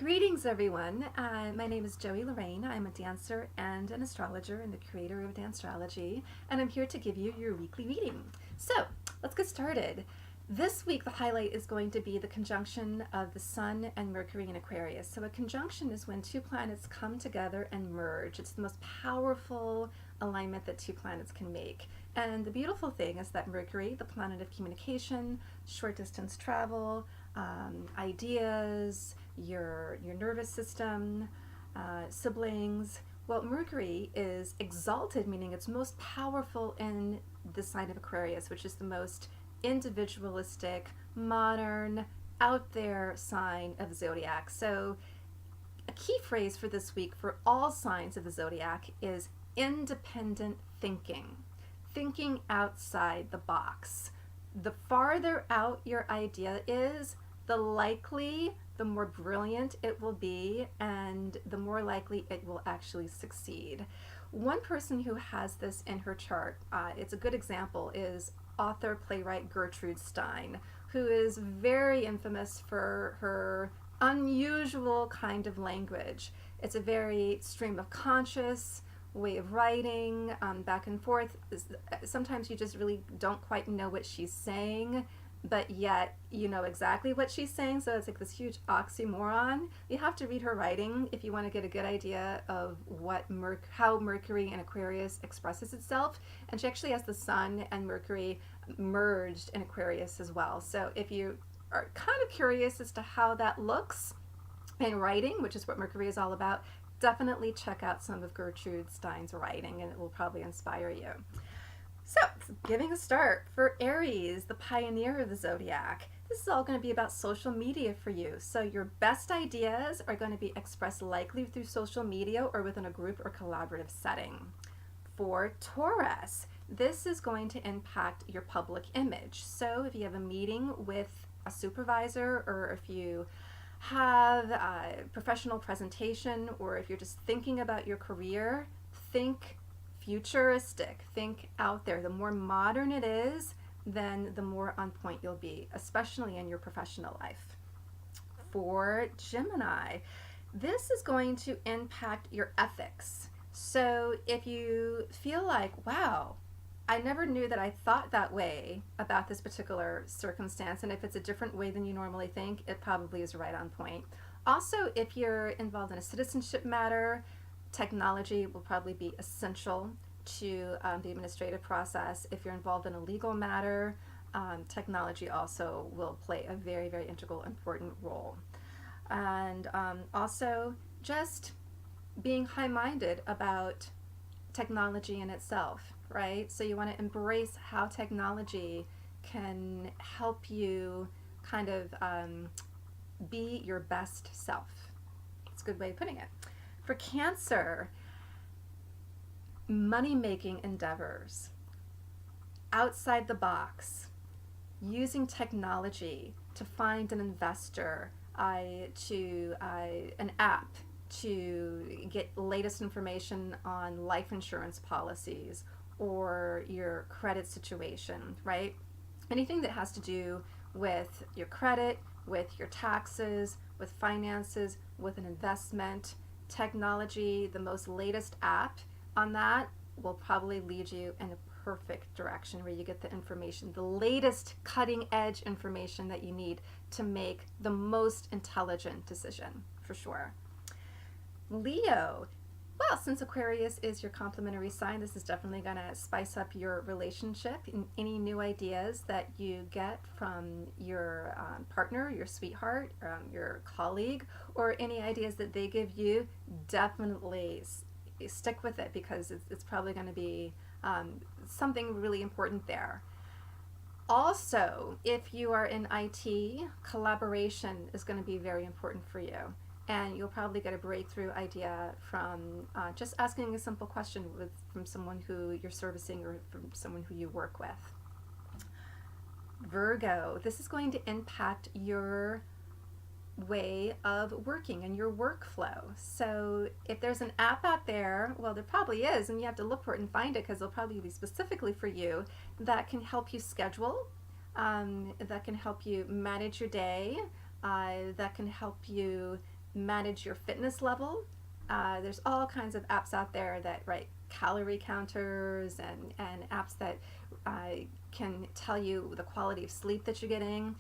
Greetings, everyone. My name is Joey Lorraine. I'm a dancer and an astrologer and the creator of Dancestrology, and I'm here to give you your weekly reading. So, let's get started. This week, the highlight is going to be the conjunction of the Sun and Mercury in Aquarius. So, a conjunction is when two planets come together and merge. It's the most powerful alignment that two planets can make. And the beautiful thing is that Mercury, the planet of communication, short distance travel, ideas, your nervous system, siblings. Well, Mercury is exalted, meaning it's most powerful in the sign of Aquarius, which is the most individualistic, modern, out there sign of the Zodiac. So a key phrase for this week for all signs of the Zodiac is independent thinking, thinking outside the box. The farther out your idea is, the more brilliant it will be, and the more likely it will actually succeed. One person who has this in her chart, it's a good example, is author playwright Gertrude Stein, who is very infamous for her unusual kind of language. It's a very stream of conscious way of writing, back and forth. Sometimes you just really don't quite know what she's saying, but yet you know exactly what she's saying, so it's like this huge oxymoron. You have to read her writing if you want to get a good idea of how Mercury in Aquarius expresses itself. And she actually has the Sun and Mercury merged in Aquarius as well. So if you are kind of curious as to how that looks in writing, which is what Mercury is all about, definitely check out some of Gertrude Stein's writing and it will probably inspire you. So, giving a start for Aries, the pioneer of the Zodiac. This is all going to be about social media for you. So your best ideas are going to be expressed likely through social media or within a group or collaborative setting. For Taurus, this is going to impact your public image. So if you have a meeting with a supervisor, or if you have a professional presentation, or if you're just thinking about your career, think futuristic, think out there. The more modern it is, then the more on point you'll be, especially in your professional life. For Gemini, this is going to impact your ethics. So if you feel like, wow, I never knew that I thought that way about this particular circumstance, and if it's a different way than you normally think, it probably is right on point. Also, if you're involved in a citizenship matter, technology will probably be essential to the administrative process. If you're involved in a legal matter, technology also will play a very, very integral, important role. And also just being high-minded about technology in itself, right? So you want to embrace how technology can help you kind of be your best self. It's a good way of putting it. For Cancer, money-making endeavors, outside the box, using technology to find an investor, an app to get latest information on life insurance policies or your credit situation, right? Anything that has to do with your credit, with your taxes, with finances, with an investment. Technology, the most latest app on that will probably lead you in a perfect direction where you get the information, the latest cutting edge information that you need to make the most intelligent decision, for sure. Leo, well, since Aquarius is your complementary sign, this is definitely going to spice up your relationship. Any new ideas that you get from your partner, your sweetheart, your colleague, or any ideas that they give you, definitely stick with it, because it's probably going to be something really important there. Also, if you are in IT, collaboration is going to be very important for you. And you'll probably get a breakthrough idea from just asking a simple question from someone who you're servicing or from someone who you work with. Virgo, this is going to impact your way of working and your workflow. So if there's an app out there, well, there probably is, and you have to look for it and find it, because it'll probably be specifically for you, that can help you schedule, that can help you manage your day, that can help you manage your fitness level. There's all kinds of apps out there that write calorie counters and apps that can tell you the quality of sleep that you're getting.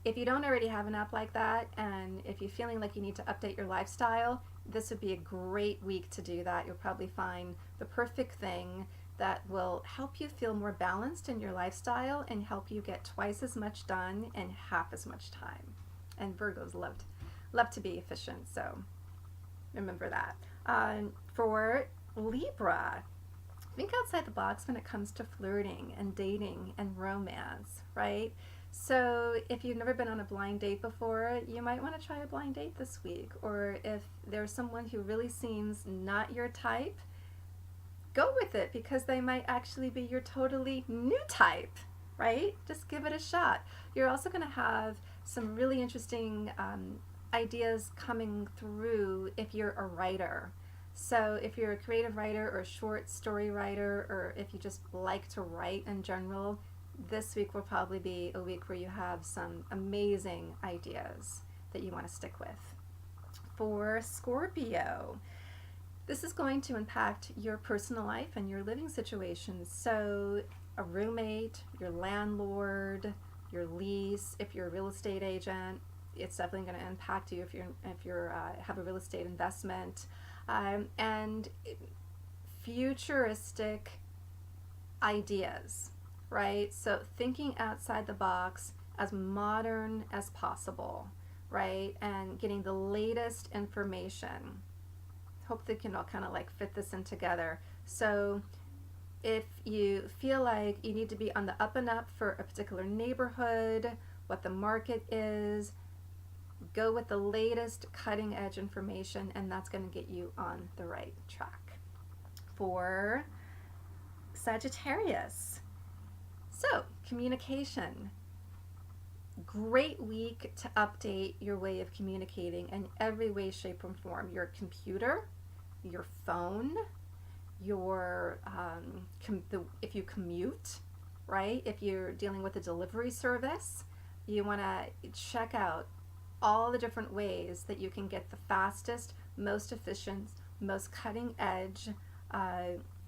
If you don't already have an app like that, and if you're feeling like you need to update your lifestyle, this would be a great week to do that. You'll probably find the perfect thing that will help you feel more balanced in your lifestyle and help you get twice as much done in half as much time. And Virgos love to be efficient, so remember that. For Libra, think outside the box when it comes to flirting and dating and romance, right? So if you've never been on a blind date before, you might want to try a blind date this week. Or if there's someone who really seems not your type, go with it, because they might actually be your totally new type, right? Just give it a shot. You're also going to have some really interesting ideas coming through if you're a writer. So if you're a creative writer or a short story writer, or if you just like to write in general, this week will probably be a week where you have some amazing ideas that you want to stick with. For Scorpio, this is going to impact your personal life and your living situations. So a roommate, your landlord, your lease, if you're a real estate agent, it's definitely going to impact you if you're have a real estate investment, and futuristic ideas, right? So thinking outside the box, as modern as possible, right? And getting the latest information. Hope they can all kind of like fit this in together. So if you feel like you need to be on the up and up for a particular neighborhood, what the market is, go with the latest cutting edge information, and that's going to get you on the right track. For Sagittarius, so communication. Great week to update your way of communicating in every way, shape, or form. Your computer, your phone, your if you commute, right? If you're dealing with a delivery service, you want to check out all the different ways that you can get the fastest, most efficient, most cutting edge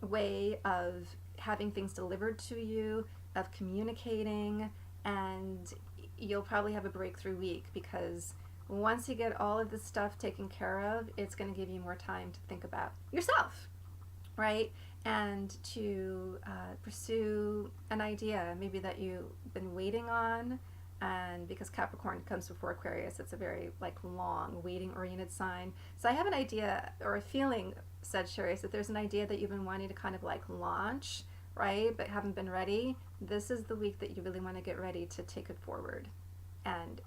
way of having things delivered to you, of communicating, and you'll probably have a breakthrough week, because once you get all of this stuff taken care of, it's going to give you more time to think about yourself, right? And to pursue an idea maybe that you've been waiting on. And because Capricorn comes before Aquarius, it's a very like long waiting oriented sign. So I have an idea or a feeling, Sagittarius, that there's an idea that you've been wanting to kind of like launch, right, but haven't been ready. This is the week that you really want to get ready to take it forward and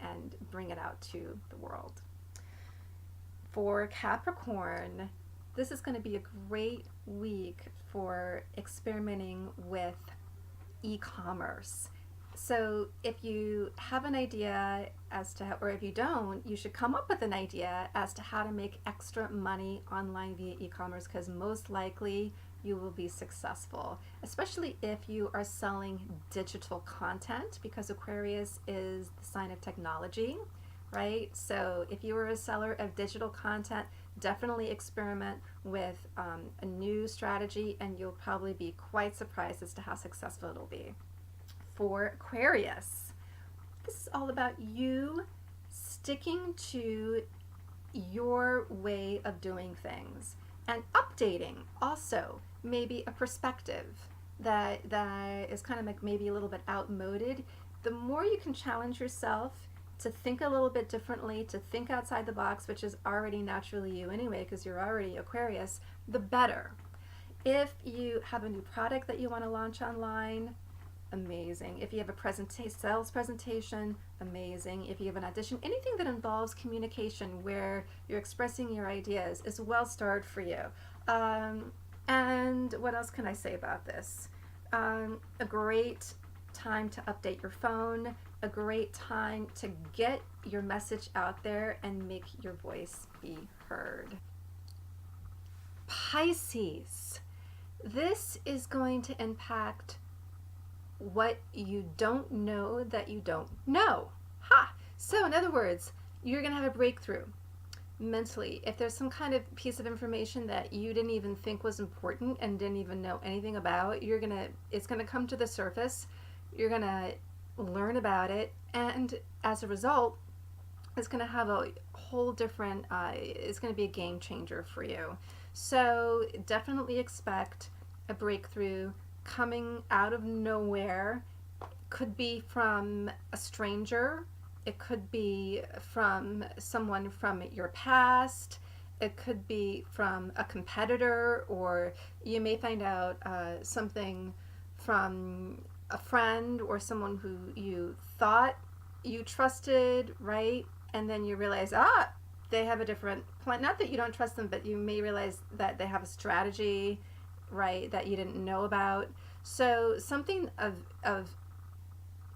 bring it out to the world. For Capricorn, this is going to be a great week for experimenting with e-commerce. So if you have an idea as to how, or if you don't, you should come up with an idea as to how to make extra money online via e-commerce, because most likely you will be successful, especially if you are selling digital content, because Aquarius is the sign of technology, right? So if you are a seller of digital content, definitely experiment with a new strategy, and you'll probably be quite surprised as to how successful it'll be. For Aquarius, this is all about you sticking to your way of doing things and updating also maybe a perspective that is kind of like maybe a little bit outmoded. The more you can challenge yourself to think a little bit differently, to think outside the box, which is already naturally you anyway because you're already Aquarius, the better. If you have a new product that you want to launch online, amazing. If you have a sales presentation, amazing. If you have an audition, anything that involves communication where you're expressing your ideas is well starred for you. And what else can I say about this? A great time to update your phone, a great time to get your message out there and make your voice be heard. Pisces, this is going to impact what you don't know that you don't know. Ha! So in other words, you're going to have a breakthrough. mentally. If there's some kind of piece of information that you didn't even think was important and didn't even know anything about, it's gonna come to the surface. You're gonna learn about it, and as a result, it's gonna have a whole different. It's gonna be a game changer for you. So definitely expect a breakthrough coming out of nowhere. Could be from a stranger. It could be from someone from your past. It could be from a competitor, or you may find out something from a friend or someone who you thought you trusted, right? And then you realize, they have a different plan. Not that you don't trust them, but you may realize that they have a strategy, right, that you didn't know about. So something of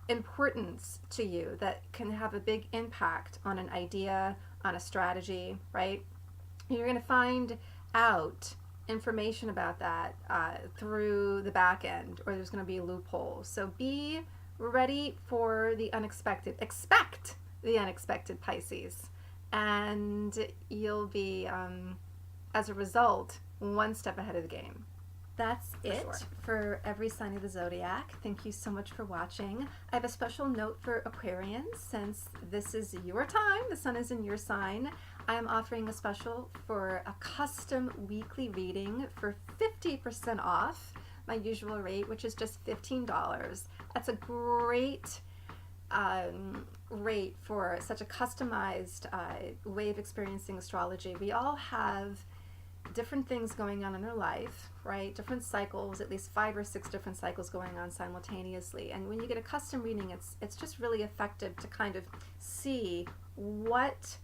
importance to you that can have a big impact on an idea, on a strategy, right? You're going to find out information about that through the back end, or there's going to be a loophole. So be ready for the unexpected. Expect the unexpected, Pisces, and you'll be, as a result, one step ahead of the game. That's it for every sign of the zodiac. Thank you so much for watching. I have a special note for Aquarians. Since this is your time, the sun is in your sign, I am offering a special for a custom weekly reading for 50% off my usual rate, which is just $15. That's a great rate for such a customized way of experiencing astrology. We all have different things going on in our life, right? Different cycles, at least 5 or 6 different cycles going on simultaneously. And when you get a custom reading, it's just really effective to kind of see what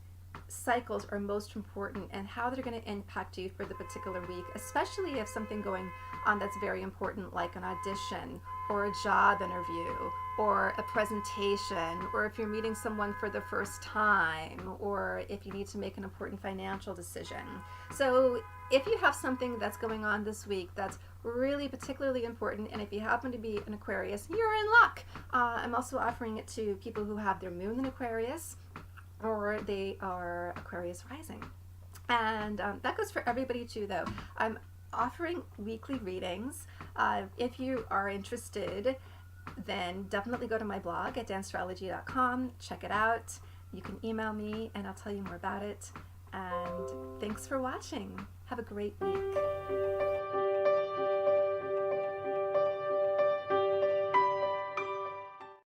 cycles are most important and how they're going to impact you for the particular week, especially if something going on that's very important, like an audition or a job interview or a presentation, or if you're meeting someone for the first time, or if you need to make an important financial decision. So if you have something that's going on this week that's really particularly important, and if you happen to be an Aquarius, you're in luck. I'm also offering it to people who have their moon in Aquarius, or they are Aquarius rising. And that goes for everybody too, though. I'm offering weekly readings. If you are interested, then definitely go to my blog at dancestrology.com. Check it out. You can email me and I'll tell you more about it. And thanks for watching. Have a great week.